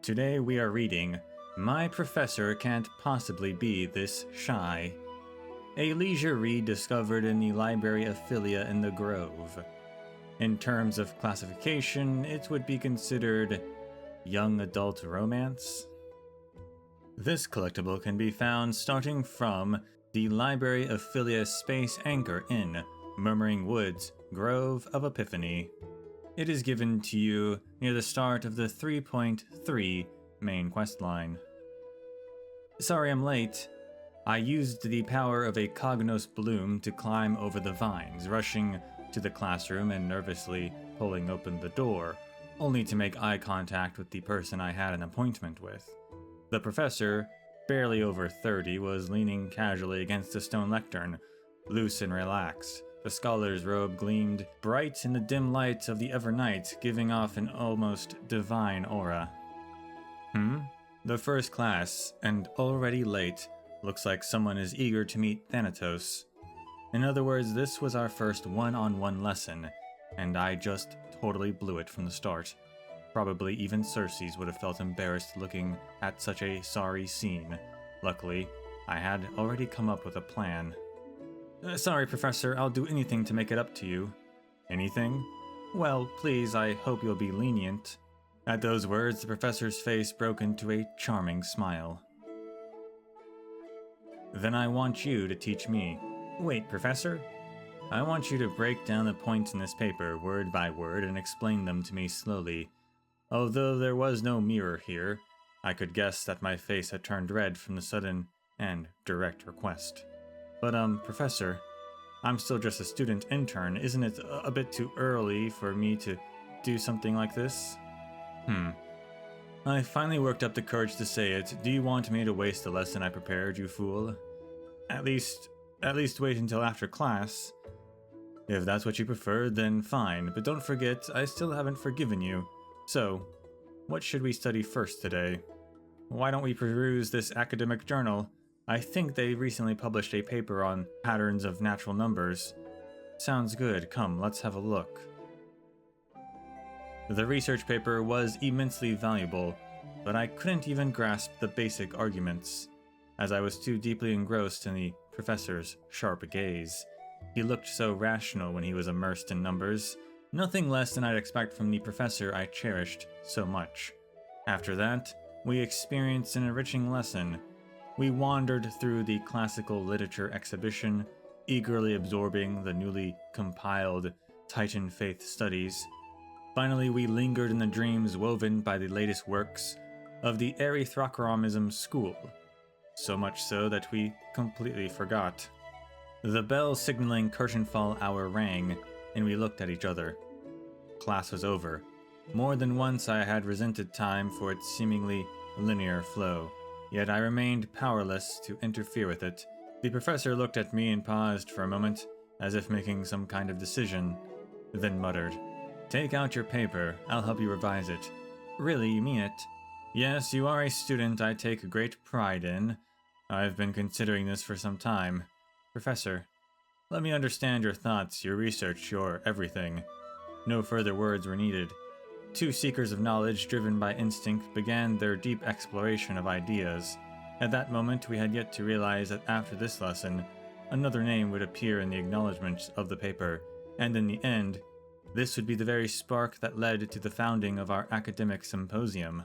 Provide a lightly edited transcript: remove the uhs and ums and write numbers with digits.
Today we are reading My Professor Can't Possibly Be This Shy, a leisure read discovered in the Library of Philia in the Grove. In terms of classification, it would be considered young adult romance. This collectible can be found starting from the Library of Philia Space Anchor Inn, Murmuring Woods, Grove of Epiphany. It is given to you near the start of the 3.3 main questline. Sorry I'm late. I used the power of a Cognos bloom to climb over the vines, rushing to the classroom and nervously pulling open the door, only to make eye contact with the person I had an appointment with. The professor, barely over 30, was leaning casually against a stone lectern, loose and relaxed. The scholar's robe gleamed bright in the dim light of the evernight, giving off an almost divine aura. The first class, and already late, looks like someone is eager to meet Thanatos. In other words, this was our first one-on-one lesson, and I just totally blew it from the start. Probably even Circes would have felt embarrassed looking at such a sorry scene. Luckily, I had already come up with a plan. Sorry, Professor, I'll do anything to make it up to you. Anything? Well, please, I hope you'll be lenient. At those words, the professor's face broke into a charming smile. Then I want you to teach me. Wait, Professor? I want you to break down the points in this paper, word by word, and explain them to me slowly. Although there was no mirror here, I could guess that my face had turned red from the sudden and direct request. But, Professor, I'm still just a student intern. Isn't it a bit too early for me to do something like this? I finally worked up the courage to say it. Do you want me to waste the lesson I prepared, you fool? At least wait until after class. If that's what you prefer, then fine. But don't forget, I still haven't forgiven you. So, what should we study first today? Why don't we peruse this academic journal? I think they recently published a paper on patterns of natural numbers. Sounds good. Come, let's have a look. The research paper was immensely valuable, but I couldn't even grasp the basic arguments, as I was too deeply engrossed in the professor's sharp gaze. He looked so rational when he was immersed in numbers, nothing less than I'd expect from the professor I cherished so much. After that, we experienced an enriching lesson. We wandered through the classical literature exhibition, eagerly absorbing the newly compiled Titan Faith studies. Finally, we lingered in the dreams woven by the latest works of the Erythrochromism school, so much so that we completely forgot. The bell signaling curtainfall hour rang, and we looked at each other. Class was over. More than once I had resented time for its seemingly linear flow, yet I remained powerless to interfere with it. The professor looked at me and paused for a moment, as if making some kind of decision, then muttered, "Take out your paper, I'll help you revise it." Really, you mean it? Yes, you are a student I take great pride in. I've been considering this for some time. Professor, let me understand your thoughts, your research, your everything. No further words were needed. Two seekers of knowledge driven by instinct began their deep exploration of ideas. At that moment, we had yet to realize that after this lesson, another name would appear in the acknowledgments of the paper, and in the end, this would be the very spark that led to the founding of our academic symposium.